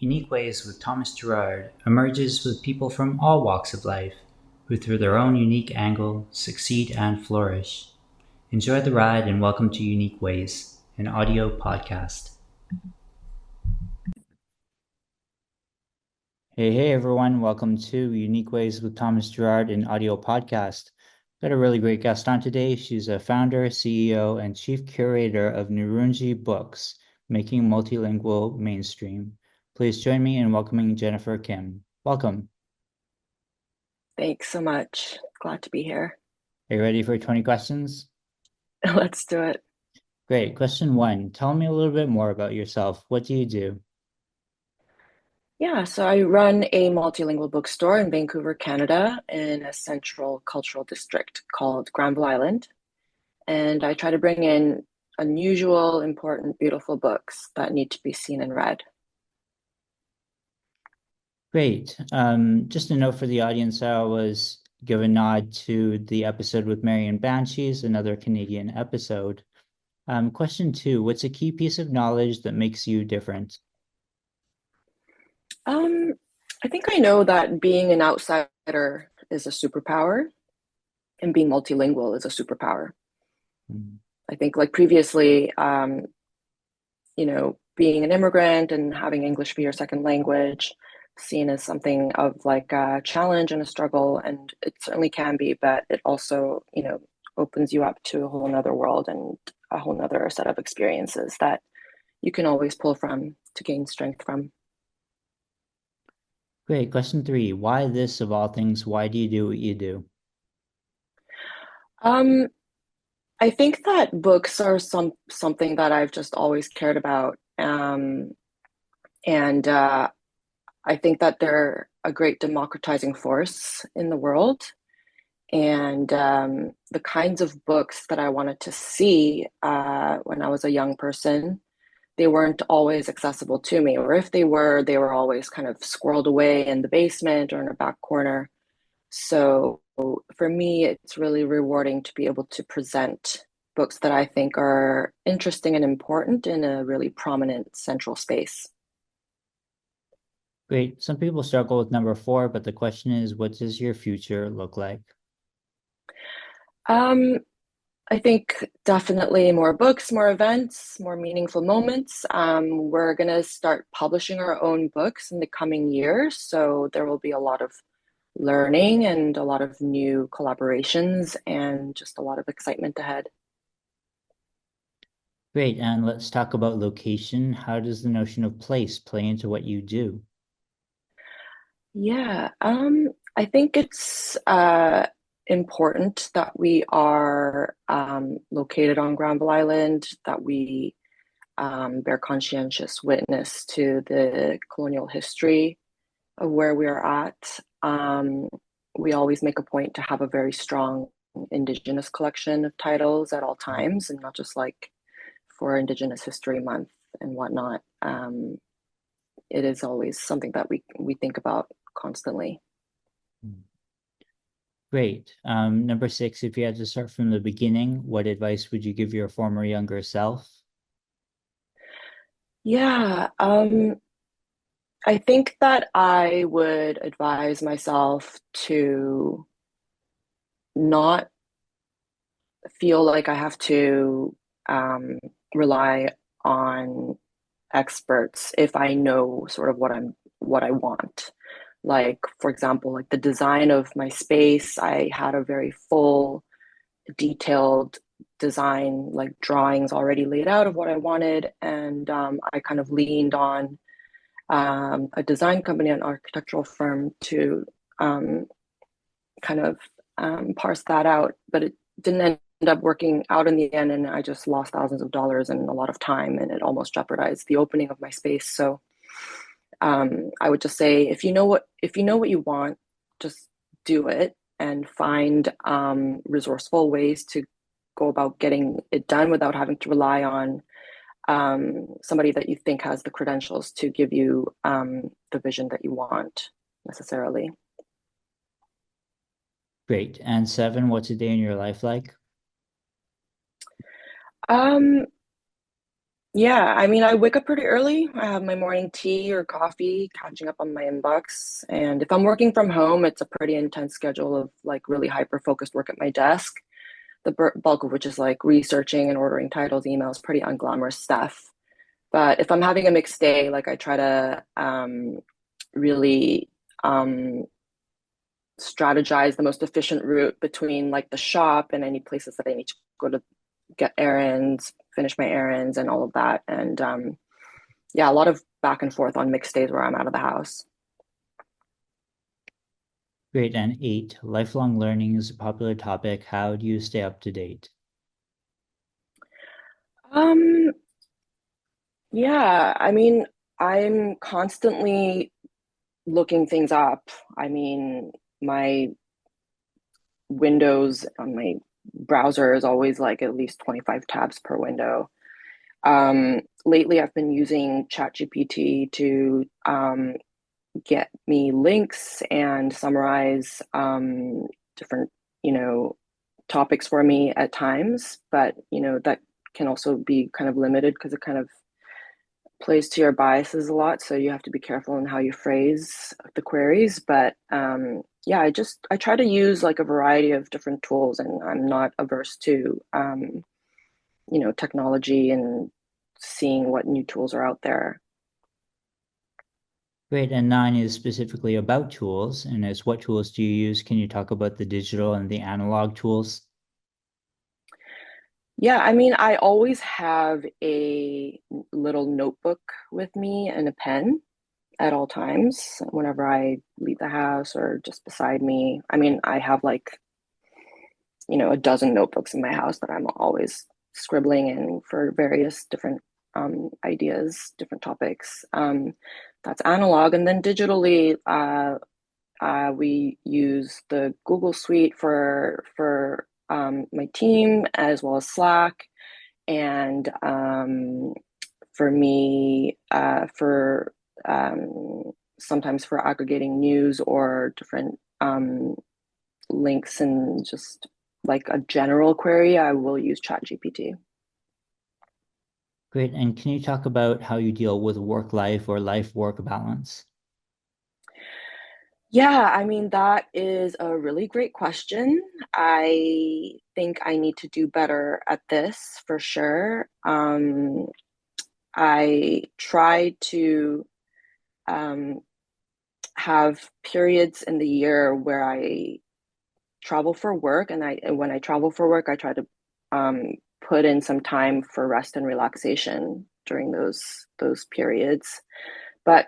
Unique Ways with Thomas Gerard emerges with people from all walks of life who, through their own unique angle, succeed and flourish. Enjoy the ride and welcome to Unique Ways, an audio podcast. Hey, everyone. Welcome to Unique Ways with Thomas Gerard, an audio podcast. Got a really great guest on today. She's a founder, CEO, and chief curator of Nooroongji Books, making multilingual mainstream. Please join me in welcoming Jennifer Kim. Welcome. Thanks so much. Glad to be here. Are you ready for 20 questions? Let's do it. Great. Question one. Tell me a little bit more about yourself. What do you do? Yeah, so I run a multilingual bookstore in Vancouver, Canada, in a central cultural district called Granville Island. And I try to bring in unusual, important, beautiful books that need to be seen and read. Great. Just a note for the audience, I was give a nod to the episode with Marion Banshees, another Canadian episode. Question two, what's a key piece of knowledge that makes you different? Um, I think I know that being an outsider is a superpower and being multilingual is a superpower. Mm. I think like previously, being an immigrant and having English be your second language seen as something of like a challenge and a struggle, and it certainly can be, but it also, opens you up to a whole nother world and a whole nother set of experiences that you can always pull from to gain strength from. Great. Question three, why this of all things? Why do you do what you do? Um, I think that books are something that I've just always cared about. And I think that they're a great democratizing force in the world. And the kinds of books that I wanted to see when I was a young person, they weren't always accessible to me. Or if they were always kind of squirreled away in the basement or in a back corner. So for me, it's really rewarding to be able to present books that I think are interesting and important in a really prominent central space. Great. Some people struggle with number four, but the question is, what does your future look like? Um, I think definitely more books, more events, more meaningful moments. We're going to start publishing our own books in the coming years. So there will be a lot of learning and a lot of new collaborations and just a lot of excitement ahead. Great. And let's talk about location. How does the notion of place play into what you do? Yeah, I think it's important that we are located on Granville Island, that we bear conscientious witness to the colonial history of where we are at. We always make a point to have a very strong Indigenous collection of titles at all times, and not just like for Indigenous History Month and whatnot. It is always something that we think about constantly. Great. Number six, if you had to start from the beginning, what advice would you give your former younger self? Yeah, I think that I would advise myself to not feel like I have to rely on experts if I know sort of what I want. Like, for example, like the design of my space, I had a very full, detailed design, like drawings already laid out of what I wanted, and I kind of leaned on a design company, an architectural firm, to um, kind of parse that out. But it didn't end up working out in the end, and I just lost thousands of dollars and a lot of time, and it almost jeopardized the opening of my space. So I would just say, if you know what you want, just do it and find resourceful ways to go about getting it done without having to rely on somebody that you think has the credentials to give you the vision that you want necessarily. Great. And seven, what's a day in your life like? Um, Yeah, I mean, I wake up pretty early. I have my morning tea or coffee, catching up on my inbox. And if I'm working from home, it's a pretty intense schedule of like really hyper-focused work at my desk, the bulk of which is like researching and ordering titles, emails, pretty unglamorous stuff. But if I'm having a mixed day, like I try to really um, strategize the most efficient route between like the shop and any places that I need to go to get errands, finish my errands, and all of that. And yeah, a lot of back and forth on mixed days where I'm out of the house. Great. And eight, lifelong learning is a popular topic. How do you stay up to date? Um, yeah, I mean, I'm constantly looking things up. I mean, my windows on my browser is always like at least 25 tabs per window. Lately, I've been using ChatGPT to get me links and summarize different, you know, topics for me at times. But, that can also be kind of limited because it kind of plays to your biases a lot. So you have to be careful in how you phrase the queries. But yeah, I try to use like a variety of different tools, and I'm not averse to technology and seeing what new tools are out there. Great. And nine is specifically about tools, and it's what tools do you use? Can you talk about the digital and the analog tools? Yeah, I mean, I always have a little notebook with me and a pen at all times whenever I leave the house or just beside me. I mean, I have like, a dozen notebooks in my house that I'm always scribbling in for various different ideas, different topics. That's analog. And then digitally, we use the Google Suite for my team as well as Slack, and for me, for sometimes for aggregating news or different links and just like a general query, I will use ChatGPT. Great. And can you talk about how you deal with work life or life work balance? Yeah, I mean, that is a really great question. I think I need to do better at this for sure. I try to um, have periods in the year where I travel for work, and when I travel for work, I try to put in some time for rest and relaxation during those periods. But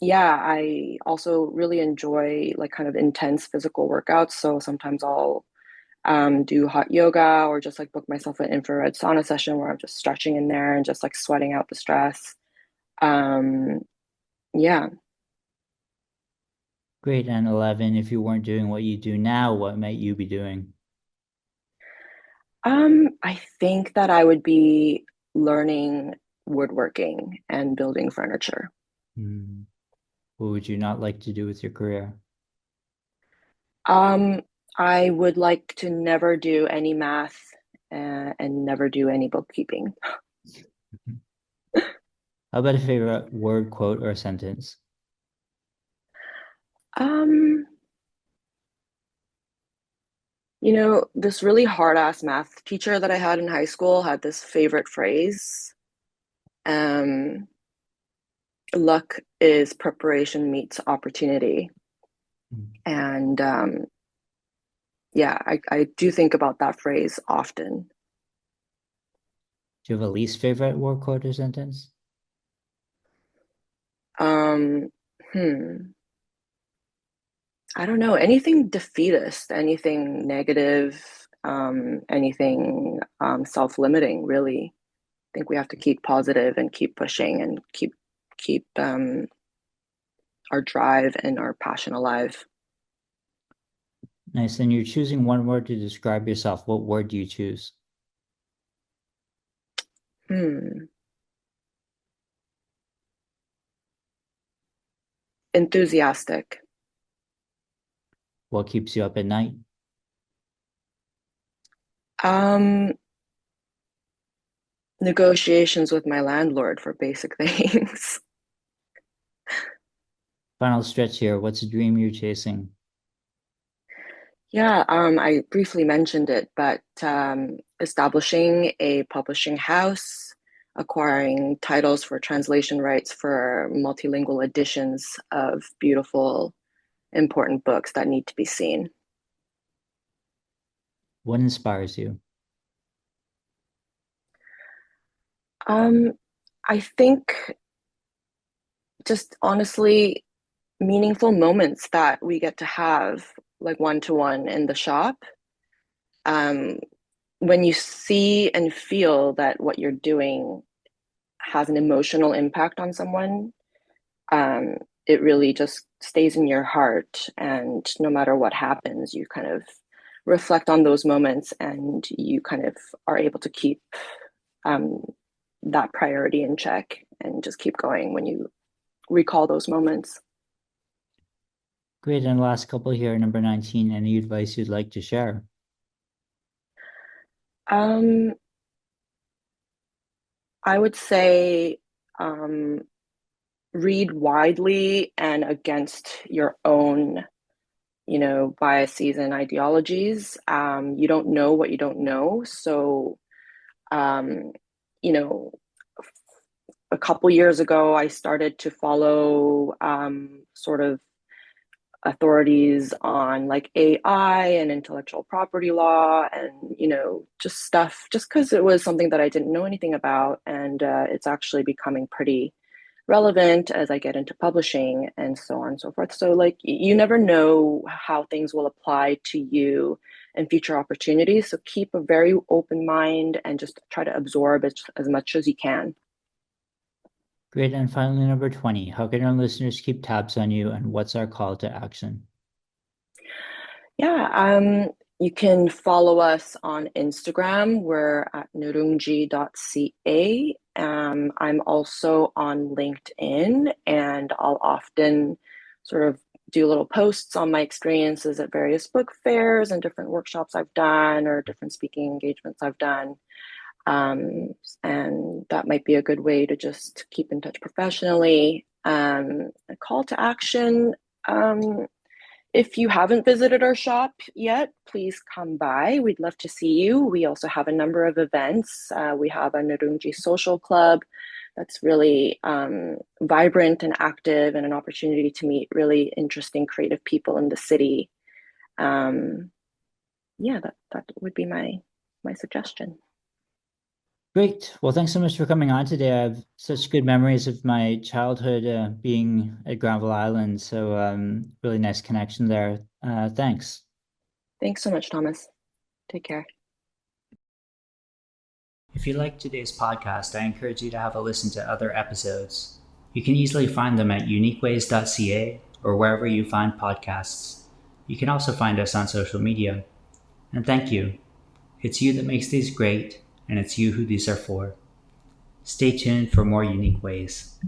yeah, I also really enjoy like kind of intense physical workouts. So sometimes I'll do hot yoga or just like book myself an infrared sauna session where I'm just stretching in there and just like sweating out the stress. Um, yeah. Great. And 11, if you weren't doing what you do now, what might you be doing? I think that I would be learning woodworking and building furniture. Hmm. What would you not like to do with your career? Um, I would like to never do any math and never do any bookkeeping. How about a favorite word, quote, or sentence? Um, this really hard ass math teacher that I had in high school had this favorite phrase. Um, luck is preparation meets opportunity. Hmm. And yeah, I do think about that phrase often. Do you have a least favorite word, quote, or sentence? Um, hmm. I don't know, anything defeatist, anything negative, anything self-limiting, really. I think we have to keep positive and keep pushing and keep our drive and our passion alive. Nice. And you're choosing one word to describe yourself. What word do you choose? Hmm. Enthusiastic. What keeps you up at night? Um, Negotiations with my landlord for basic things. Final stretch here. What's a dream you're chasing? Yeah, I briefly mentioned it, but establishing a publishing house, acquiring titles for translation rights for multilingual editions of beautiful, important books that need to be seen. What inspires you? Um, I think just honestly, meaningful moments that we get to have, like one to one in the shop. Um, when you see and feel that what you're doing has an emotional impact on someone, um, it really just stays in your heart. And no matter what happens, you kind of reflect on those moments and you kind of are able to keep um, that priority in check and just keep going when you recall those moments. Great. And the last couple here, number 19, any advice you'd like to share? Um, I would say um, read widely and against your own, biases and ideologies. You don't know what you don't know. So, um, you know, a couple years ago, I started to follow sort of authorities on like AI and intellectual property law and, just stuff, just because it was something that I didn't know anything about. And it's actually becoming pretty relevant as I get into publishing and so on and so forth. So, like, you never know how things will apply to you and future opportunities. So, keep a very open mind and just try to absorb it as much as you can. Great. And finally, number 20, how can our listeners keep tabs on you and what's our call to action? Yeah, you can follow us on Instagram. We're at nooroongji.ca. I'm also on LinkedIn, and I'll often sort of do little posts on my experiences at various book fairs and different workshops I've done or different speaking engagements I've done. Um, and that might be a good way to just keep in touch professionally. A call to action. Um, if you haven't visited our shop yet, please come by. We'd love to see you. We also have a number of events. We have a Nooroongji social club that's really vibrant and active and an opportunity to meet really interesting creative people in the city. Um, yeah, that would be my suggestion. Great. Well, thanks so much for coming on today. I have such good memories of my childhood being at Granville Island. So, really nice connection there. Thanks. Thanks so much, Thomas. Take care. If you liked today's podcast, I encourage you to have a listen to other episodes. You can easily find them at uniqueways.ca or wherever you find podcasts. You can also find us on social media. And thank you. It's you that makes these great, and it's you who these are for. Stay tuned for more unique ways.